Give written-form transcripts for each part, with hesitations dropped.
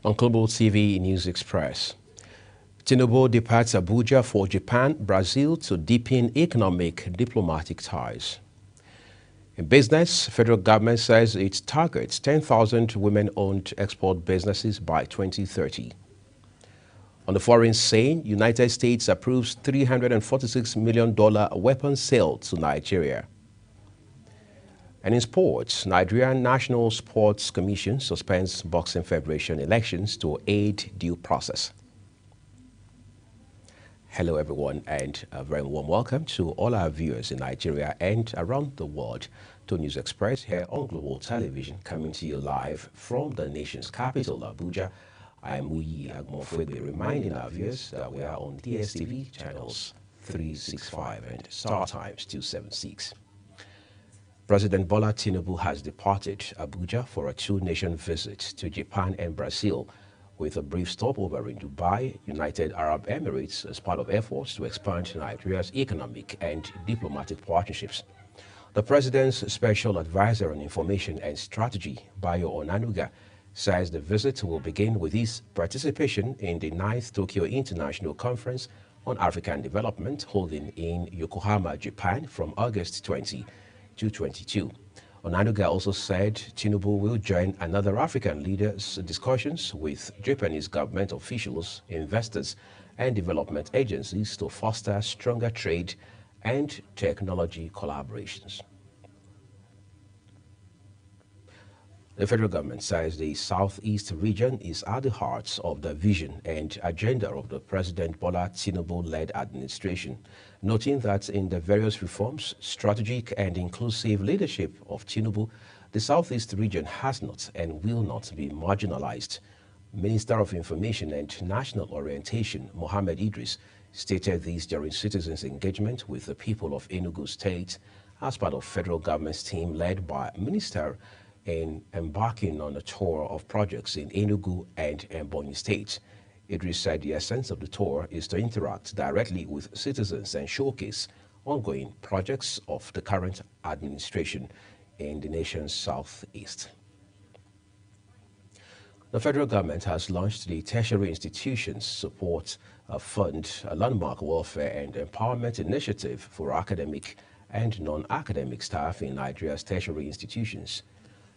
On Global TV News Express, Tinubu departs Abuja for Japan, Brazil to deepen economic diplomatic ties. In business, federal government says it targets 10,000 women-owned export businesses by 2030. On the foreign scene, United States approves $346 million weapons sale to Nigeria. And in sports, Nigerian National Sports Commission suspends Boxing Federation elections to aid due process. Hello everyone, and a very warm welcome to all our viewers in Nigeria and around the world to News Express here on Global Television, coming to you live from the nation's capital, Abuja. I am Muyi Agmofwebe, reminding our viewers that we are on DSTV channels 365 and Star Times 276. President Bola Tinubu has departed Abuja for a two-nation visit to Japan and Brazil, with a brief stopover in Dubai, United Arab Emirates, as part of efforts to expand Nigeria's economic and diplomatic partnerships. The president's special advisor on information and strategy, Bayo Onanuga, says the visit will begin with his participation in the 9th Tokyo International Conference on African Development, holding in Yokohama, Japan, from August 20 to 22. Onanuga also said Tinubu will join another African leaders' discussions with Japanese government officials, investors, and development agencies to foster stronger trade and technology collaborations. The federal government says the Southeast region is at the heart of the vision and agenda of the President Bola Tinubu-led administration, noting that in the various reforms, strategic and inclusive leadership of Tinubu, the Southeast region has not and will not be marginalized. Minister of Information and National Orientation, Mohammed Idris, stated this during citizens' engagement with the people of Enugu State as part of federal government's team led by Minister in embarking on a tour of projects in Enugu and Ebonyi states. Idris said the essence of the tour is to interact directly with citizens and showcase ongoing projects of the current administration in the nation's southeast. The federal government has launched the Tertiary Institutions Support Fund, a landmark welfare and empowerment initiative for academic and non-academic staff in Nigeria's tertiary institutions.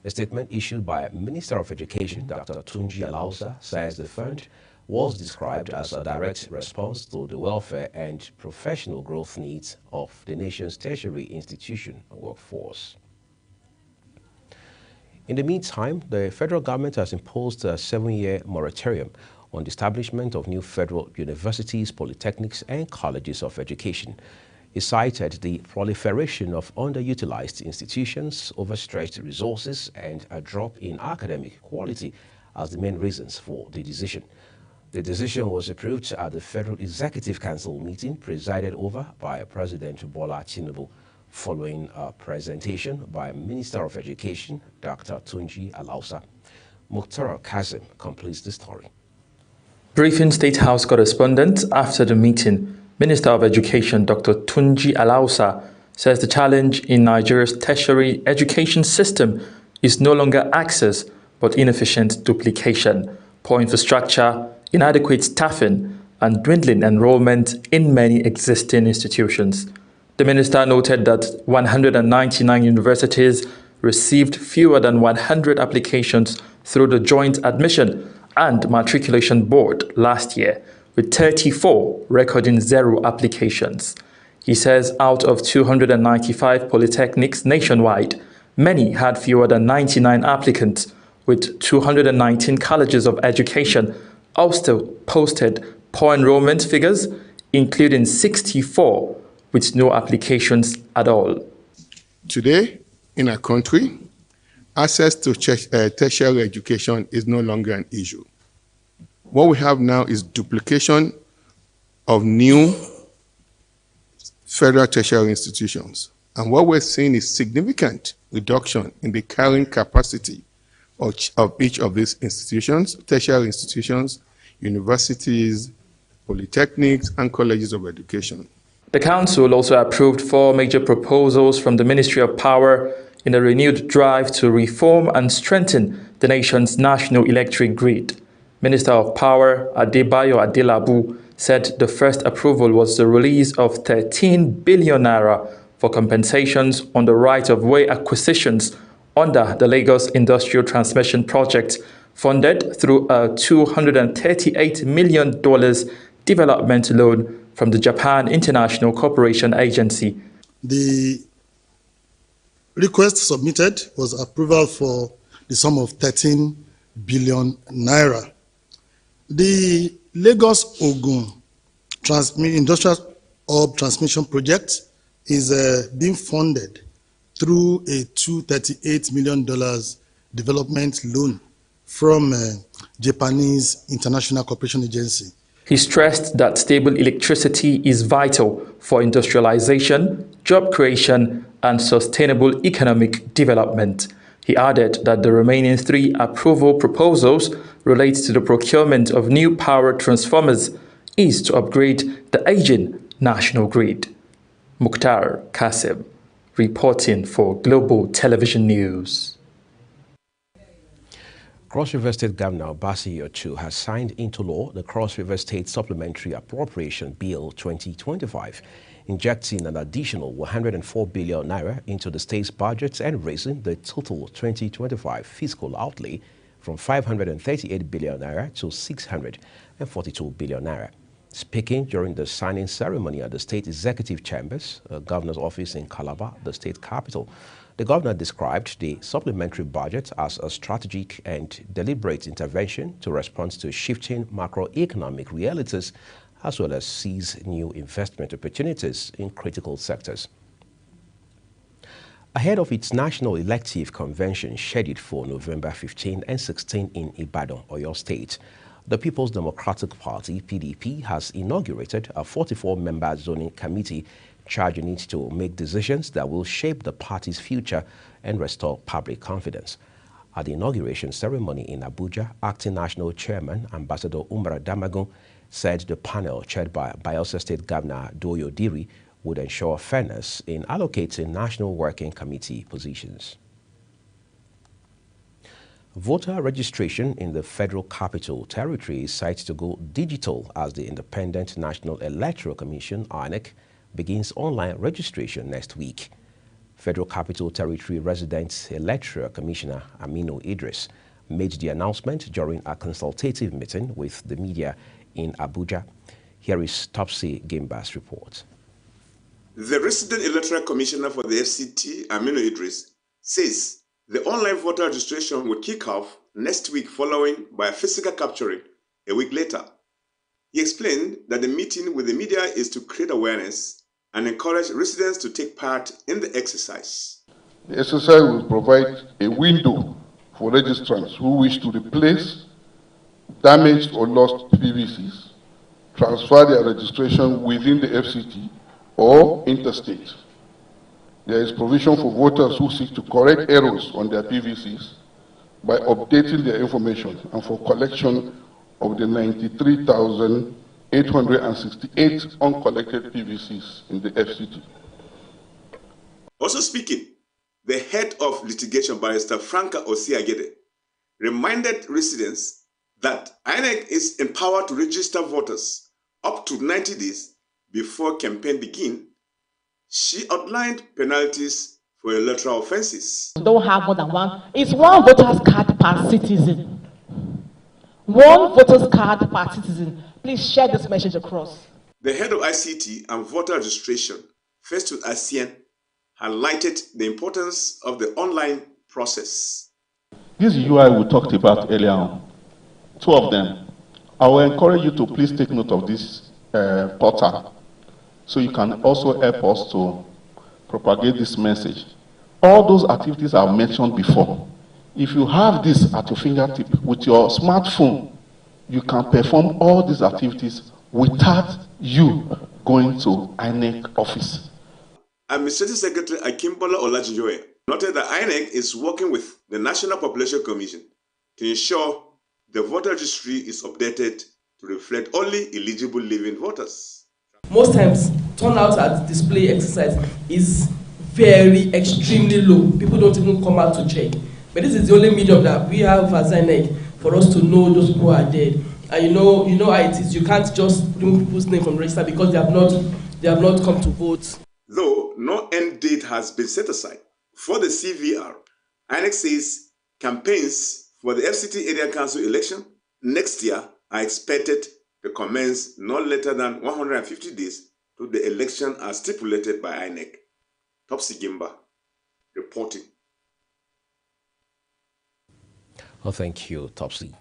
A statement issued by Minister of Education, Dr. Tunji Alausa, says the fund was described as a direct response to the welfare and professional growth needs of the nation's tertiary institution workforce. In the meantime, the federal government has imposed a 7-year moratorium on the establishment of new federal universities, polytechnics, and colleges of education. He cited the proliferation of underutilized institutions, overstretched resources, and a drop in academic quality as the main reasons for the decision. The decision was approved at the Federal Executive Council meeting presided over by President Bola Tinubu, following a presentation by Minister of Education, Dr. Tunji Alausa. Mukhtar Kazim completes the story. Briefing State House correspondents after the meeting, Minister of Education Dr. Tunji Alausa says the challenge in Nigeria's tertiary education system is no longer access but inefficient duplication, poor infrastructure, inadequate staffing, and dwindling enrollment in many existing institutions. The minister noted that 199 universities received fewer than 100 applications through the Joint Admission and Matriculation Board last year, with 34 recording 0 applications. He says out of 295 polytechnics nationwide, many had fewer than 99 applicants, with 219 colleges of education also posted poor enrollment figures, including 64 with no applications at all. Today, in our country, access to tertiary education is no longer an issue. What we have now is duplication of new federal tertiary institutions. And what we're seeing is significant reduction in the carrying capacity of each of these institutions, tertiary institutions, universities, polytechnics, and colleges of education. The Council also approved 4 major proposals from the Ministry of Power in a renewed drive to reform and strengthen the nation's national electric grid. Minister of Power Adebayo Adelabu said the first approval was the release of 13 billion naira for compensations on the right-of-way acquisitions under the Lagos Industrial Transmission Project, funded through a $238 million development loan from the Japan International Cooperation Agency. The request submitted was approval for the sum of 13 billion naira. The Lagos-Ogun Industrial Hub Transmission Project is being funded through a $238 million development loan from Japanese International Cooperation Agency. He stressed that stable electricity is vital for industrialization, job creation, and sustainable economic development. He added that the remaining 3 approval proposals relate to the procurement of new power transformers is to upgrade the aging national grid. Mukhtar Kasem, reporting for Global Television News. Cross River State Governor Bassey Ochu has signed into law the Cross River State Supplementary Appropriation Bill 2025, injecting an additional 104 billion naira into the state's budget and raising the total 2025 fiscal outlay from 538 billion naira to 642 billion naira. Speaking during the signing ceremony at the State Executive Chambers, Governor's office in Calabar, the state capital, the governor described the supplementary budget as a strategic and deliberate intervention to respond to shifting macroeconomic realities, as well as seize new investment opportunities in critical sectors. Ahead of its national elective convention scheduled for November 15 and 16 in Ibadan, Oyo State, the People's Democratic Party, PDP, has inaugurated a 44-member zoning committee charging it to make decisions that will shape the party's future and restore public confidence. At the inauguration ceremony in Abuja, Acting National Chairman Ambassador Umar Damagun said the panel chaired by Bayelsa State Governor Doyo Diri would ensure fairness in allocating National Working Committee positions. Voter registration in the Federal Capital Territory is set to go digital as the Independent National Electoral Commission, INEC, begins online registration next week. Federal Capital Territory Resident Electoral Commissioner Aminu Idris made the announcement during a consultative meeting with the media in Abuja. Here is Topsy Gimba's report. The Resident Electoral Commissioner for the FCT, Aminu Idris, says the online voter registration will kick off next week, following by a physical capturing a week later. He explained that the meeting with the media is to create awareness and encourage residents to take part in the exercise. The exercise will provide a window for registrants who wish to replace damaged or lost PVCs, transfer their registration within the FCT or interstate. There is provision for voters who seek to correct errors on their PVCs by updating their information and for collection of the 93,868 uncollected PVCs in the FCT. Also speaking, the head of litigation, Barrister Franca Osiagede, reminded residents that INEC is empowered to register voters up to 90 days before campaign begins. She outlined penalties for electoral offences. Don't have more than one. It's one voter's card per citizen. One voter's card per citizen. Please share this message across. The head of ICT and voter registration, Festus Asien, highlighted the importance of the online process. This UI we talked about earlier on, 2 of them. I will encourage you to please take note of this portal, so you can also help us to propagate this message. All those activities I've mentioned before, if you have this at your fingertip with your smartphone, you can perform all these activities without you going to INEC office. Administrative Secretary Akimbola Olajinjoye noted that INEC is working with the National Population Commission to ensure the voter registry is updated to reflect only eligible living voters. Most times, turnout at display exercise is very extremely low. People don't even come out to check. But this is the only medium that we have as INEC for us to know those people are dead. And you know how it is. You can't just remove people's name from the register because they have not come to vote. Though no end date has been set aside for the CVR, INEC says campaigns for the FCT Area Council election next year are expected to commence no later than 150 days to the election as stipulated by INEC. Topsy Gimba reporting. Well, thank you, Topsy.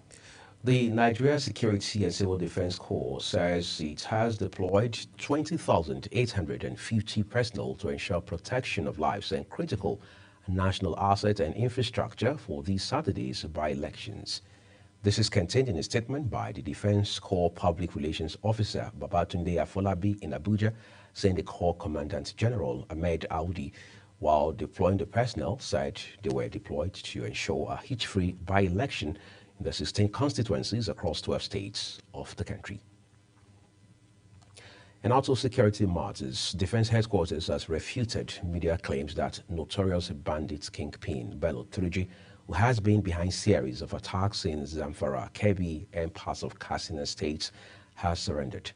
The Nigeria Security and Civil Defense Corps says it has deployed 20,850 personnel to ensure protection of lives and critical national assets and infrastructure for these Saturday's by-elections. This is contained in a statement by the Defense Corps Public Relations Officer Babatunde Afolabi in Abuja, saying the Corps Commandant General Ahmed Audi, while deploying the personnel, said they were deployed to ensure a hitch-free by-election in the 16 constituencies across 12 states of the country. In auto security matters, Defense Headquarters has refuted media claims that notorious bandit kingpin Bello Turji, who has been behind series of attacks in Zamfara, Kebbi, and parts of Katsina states, has surrendered.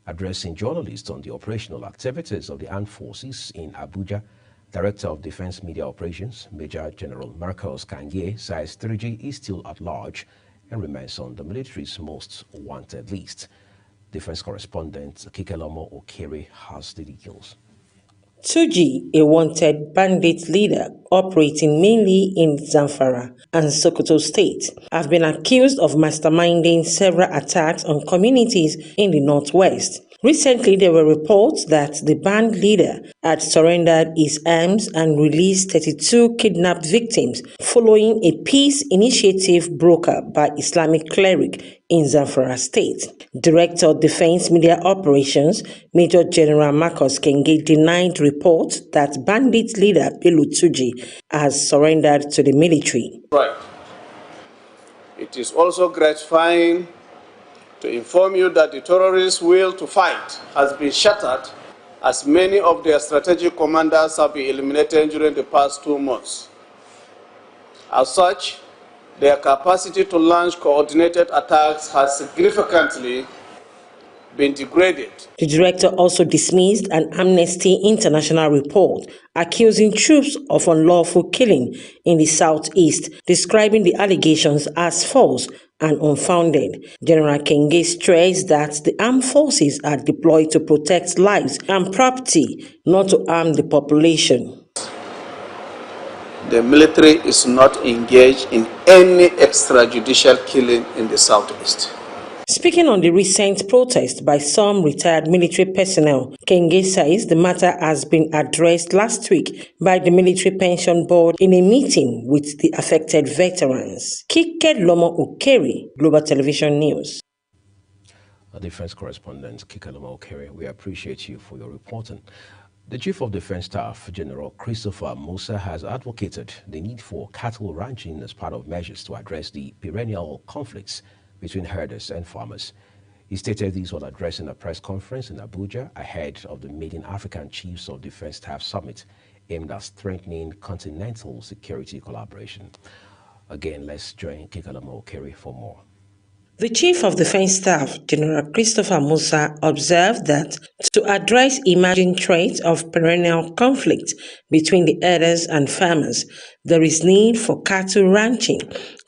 Addressing journalists on the operational activities of the armed forces in Abuja, Director of Defense Media Operations, Major General Marcos Kangie, says Turji is still at large and remains on the military's most wanted list. Defense correspondent Kikelomo Okere has the details. Turji, a wanted bandit leader operating mainly in Zamfara and Sokoto State, have been accused of masterminding several attacks on communities in the northwest. Recently, there were reports that the band leader had surrendered his arms and released 32 kidnapped victims following a peace initiative brokered by Islamic cleric in Zamfara State. Director of Defense Media Operations, Major General Marcos Kenge, denied reports that bandit leader Bello Turji has surrendered to the military. Right. It is also gratifying to inform you that the terrorists' will to fight has been shattered, as many of their strategic commanders have been eliminated during the past 2 months. As such, their capacity to launch coordinated attacks has significantly been degraded. The director also dismissed an Amnesty International report accusing troops of unlawful killing in the southeast, describing the allegations as false and unfounded. General Kenge stressed that the armed forces are deployed to protect lives and property, not to harm the population. The military is not engaged in any extrajudicial killing in the southeast. Speaking on the recent protest by some retired military personnel, Kenge says the matter has been addressed last week by the Military Pension Board in a meeting with the affected veterans. Kikelomo Okere, Global Television News. Our defense correspondent, Kikelomo Okere, we appreciate you for your reporting. The Chief of Defense Staff, General Christopher Musa, has advocated the need for cattle ranching as part of measures to address the perennial conflicts between herders and farmers. He stated this while addressing a press conference in Abuja ahead of the Maiden African Chiefs of Defense Staff Summit aimed at strengthening continental security collaboration. Again, let's join Kikelomo Okere for more. The Chief of Defense Staff, General Christopher Musa, observed that to address emerging threats of perennial conflict between the herders and farmers, there is need for cattle ranching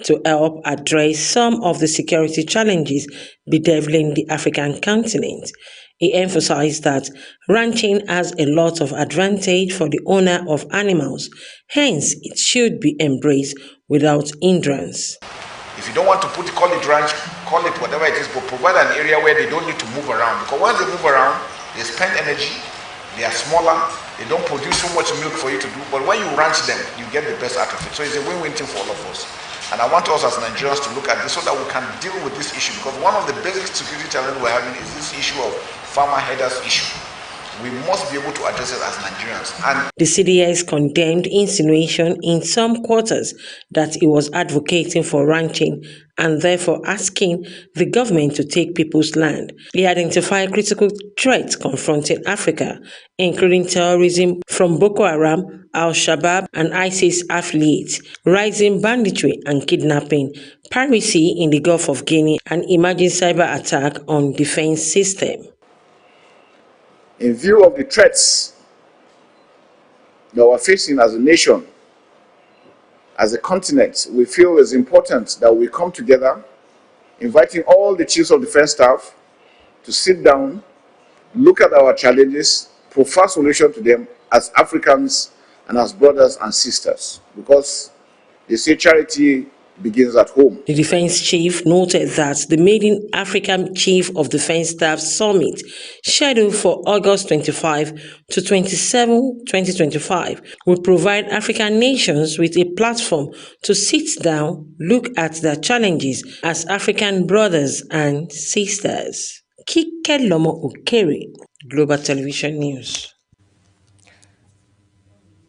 to help address some of the security challenges bedeviling the African continent. He emphasized that ranching has a lot of advantage for the owner of animals, hence it should be embraced without hindrance. If you don't want to call it ranch, call it whatever it is, but provide an area where they don't need to move around. Because once they move around, they spend energy, they are smaller, they don't produce so much milk for you to do. But when you ranch them, you get the best out of it. So it's a win-win thing for all of us. And I want us as Nigerians to look at this so that we can deal with this issue. Because one of the basic security challenges we're having is this issue of farmer herders issue. We must be able to address it as Nigerians. And The CDS condemned insinuation in some quarters that he was advocating for ranching and therefore asking the government to take people's land. He identified critical threats confronting Africa, including terrorism from Boko Haram, Al-Shabaab and ISIS affiliates, rising banditry and kidnapping, piracy in the Gulf of Guinea and emerging cyber attack on defense system. In view of the threats that we're facing as a nation, as a continent, we feel it's important that we come together, inviting all the chiefs of defense staff to sit down, look at our challenges, provide solutions to them as Africans and as brothers and sisters, because they say charity begins at home. The defense chief noted that the Maiden African Chief of Defense Staff Summit, scheduled for August 25 to 27, 2025, will provide African nations with a platform to sit down, look at their challenges as African brothers and sisters. Kike Lomo Okere, Global Television News.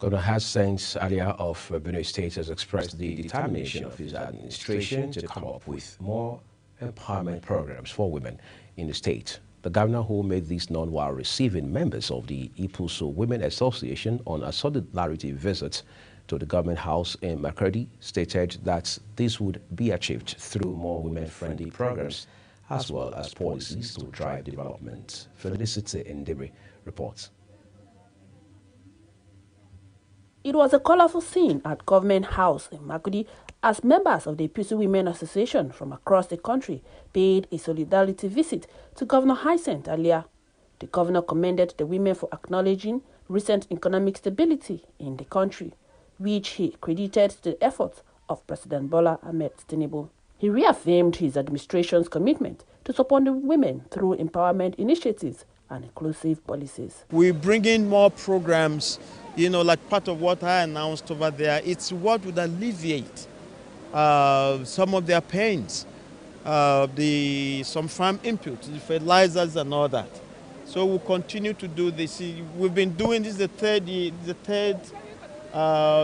Governor Hassan Alia of Benue State has expressed the determination of his administration to come up with more empowerment programs for women in the state. The governor, who made this known while receiving members of the Ipuso Women Association on a solidarity visit to the government house in Makurdi, stated that this would be achieved through more women-friendly programs as well as policies to drive development. Felicity Ndebri reports. It was a colorful scene at Government House in Makurdi as members of the Ipuso Women Association from across the country paid a solidarity visit to Governor Hyacinth Alia. The governor commended the women for acknowledging recent economic stability in the country, which he credited to the efforts of President Bola Ahmed Tinubu. He reaffirmed his administration's commitment to support the women through empowerment initiatives and inclusive policies. We bring in more programs, like part of what I announced over there. It's what would alleviate some of their pains, some farm inputs, the fertilizers and all that. So we'll continue to do this. We've been doing this the third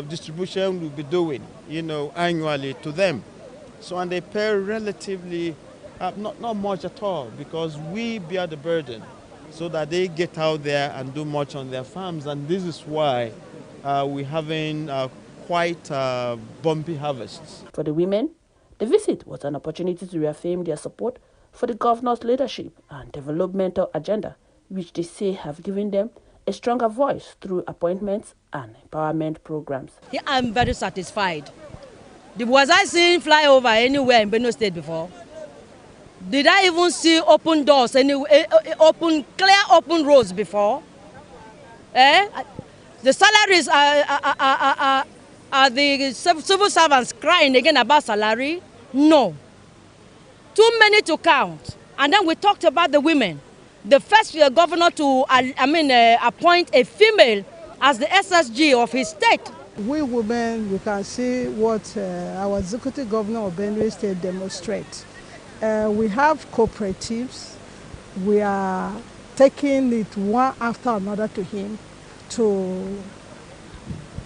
distribution we'll be doing, annually to them. So, and they pay relatively, not much at all, because we bear the burden so that they get out there and do much on their farms. And this is why we're having quite bumpy harvests. For the women, the visit was an opportunity to reaffirm their support for the governor's leadership and developmental agenda, which they say have given them a stronger voice through appointments and empowerment programs. I'm very satisfied. Was I seeing flyover anywhere in Benue State before? Did I even see open doors, clear open roads before? The salaries are the civil servants crying again about salary? No. Too many to count. And then we talked about the women. The first governor to appoint a female as the SSG of his state. We women, we can see what our executive governor of Benue State demonstrates. We have cooperatives. We are taking it one after another to him to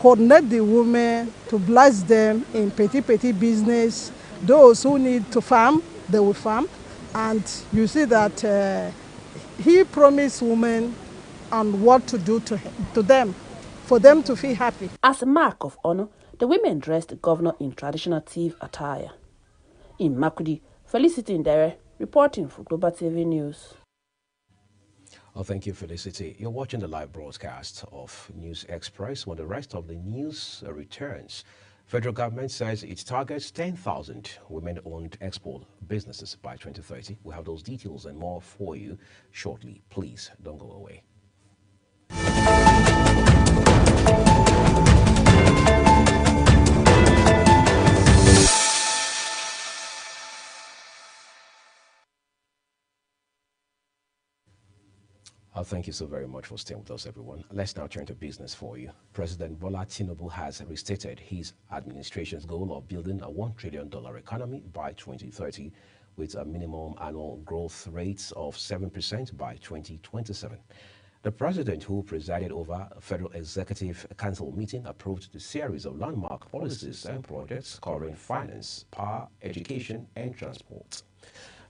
coordinate the women, to bless them in petty business. Those who need to farm, they will farm. And you see that he promised women on what to do to them, for them to feel happy. As a mark of honor, the women dressed the governor in traditional Tiv attire. In Makurdi, Felicity Ndere, reporting for Global TV News. Well, thank you, Felicity. You're watching the live broadcast of News Express. When the rest of the news returns, federal government says it targets 10,000 women-owned export businesses by 2030. We'll have those details and more for you shortly. Please don't go away. Thank you so very much for staying with us, everyone. Let's now turn to business for you. President Bola Tinubu has restated his administration's goal of building a $1 trillion economy by 2030 with a minimum annual growth rate of 7% by 2027. The president, who presided over a Federal Executive Council meeting, approved the series of landmark policies and projects covering finance, power, education, and transport.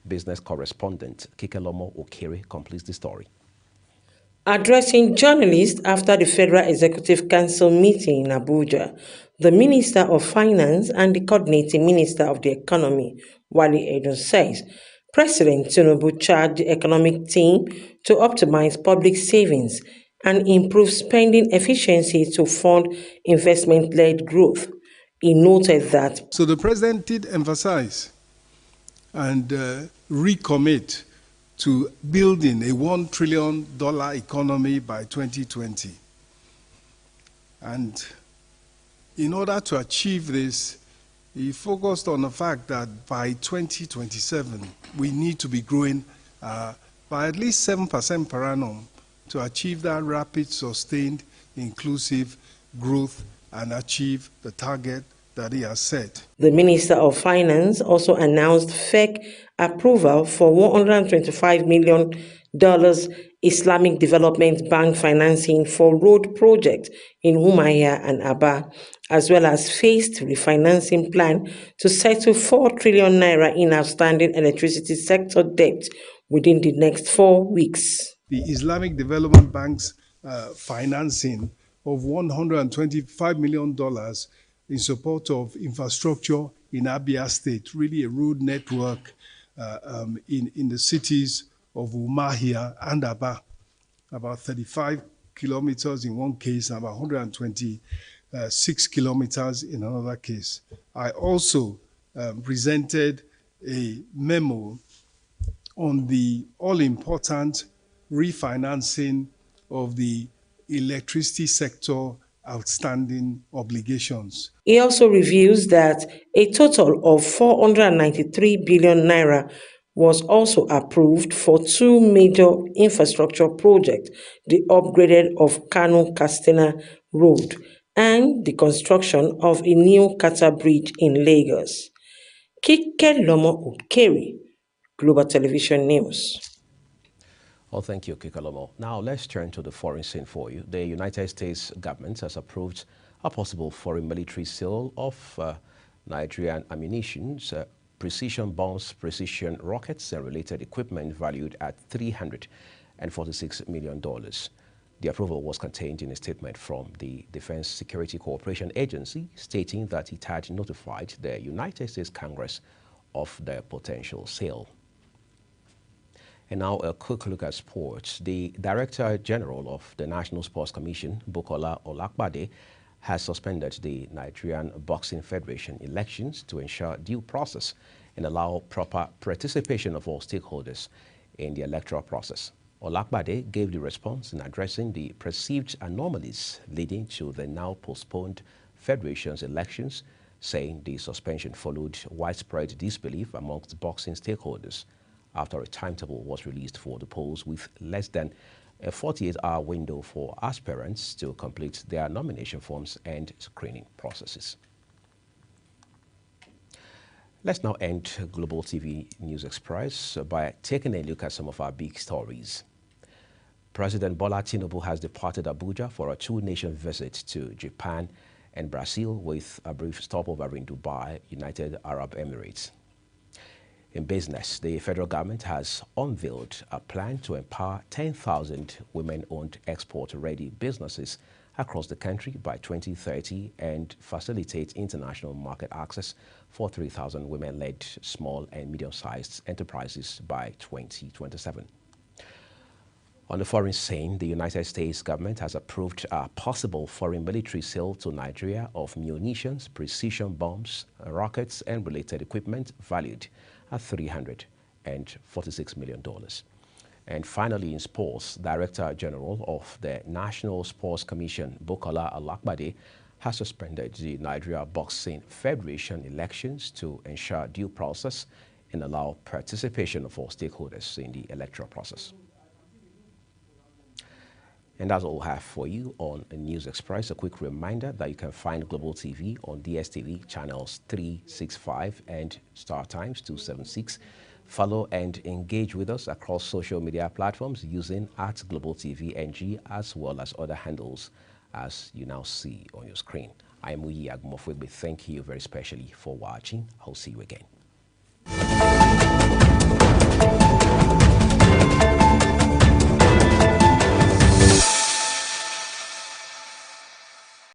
Business correspondent Kikelomo Okere completes the story. Addressing journalists after the Federal Executive Council meeting in Abuja, the Minister of Finance and the Coordinating Minister of the Economy, Wale Edun, says President Tinubu charged the economic team to optimize public savings and improve spending efficiency to fund investment-led growth. He noted that. So the president did emphasize and recommit to building a $1 trillion economy by 2020. And in order to achieve this, he focused on the fact that by 2027, we need to be growing by at least 7% per annum to achieve that rapid, sustained, inclusive growth and achieve the target that he has set. The Minister of Finance also announced FEC approval for $125 million Islamic Development Bank financing for road projects in Umuahia and Aba, as well as phased refinancing plan to settle 4 trillion naira in outstanding electricity sector debt within the next 4 weeks. The Islamic Development Bank's financing of $125 million in support of infrastructure in Abia State, really a road network in the cities of Umuahia and Aba, about 35 kilometers in one case and about 126 kilometers in another case. I also presented a memo on the all-important refinancing of the electricity sector outstanding obligations. He also reveals that a total of 493 billion naira was also approved for 2 major infrastructure projects, the upgraded of Kano-Katsina Road and the construction of a new Kata Bridge in Lagos. Kikelomo Okere, Global Television News. Well, thank you, Kikelomo. Now, let's turn to the foreign scene for you. The United States government has approved a possible foreign military sale of Nigerian ammunition, precision bombs, precision rockets, and related equipment valued at $346 million. The approval was contained in a statement from the Defense Security Cooperation Agency stating that it had notified the United States Congress of the potential sale. And now a quick look at sports. The Director General of the National Sports Commission, Bukola Olakbade, has suspended the Nigerian Boxing Federation elections to ensure due process and allow proper participation of all stakeholders in the electoral process. Olakbade gave the response in addressing the perceived anomalies leading to the now postponed Federation's elections, saying the suspension followed widespread disbelief amongst boxing stakeholders after a timetable was released for the polls with less than a 48-hour window for aspirants to complete their nomination forms and screening processes. Let's now end Global TV News Express by taking a look at some of our big stories. President Bola Tinubu has departed Abuja for a 2-nation visit to Japan and Brazil with a brief stopover in Dubai, United Arab Emirates. In business, the federal government has unveiled a plan to empower 10,000 women-owned export-ready businesses across the country by 2030 and facilitate international market access for 3,000 women-led small and medium-sized enterprises by 2027. On the foreign scene, the United States government has approved a possible foreign military sale to Nigeria of munitions, precision bombs, rockets, and related equipment valued at $346 million. And finally, in sports, Director General of the National Sports Commission, Bukola Olakbade, has suspended the Nigeria Boxing Federation elections to ensure due process and allow participation of all stakeholders in the electoral process. And that's all I have for you on News Express. A quick reminder that you can find Global TV on DSTV channels 365 and Star Times 276. Follow and engage with us across social media platforms using @GlobalTVNG as well as other handles as you now see on your screen. I am Uyi Agumofwegbe. Thank you very specially for watching. I'll see you again.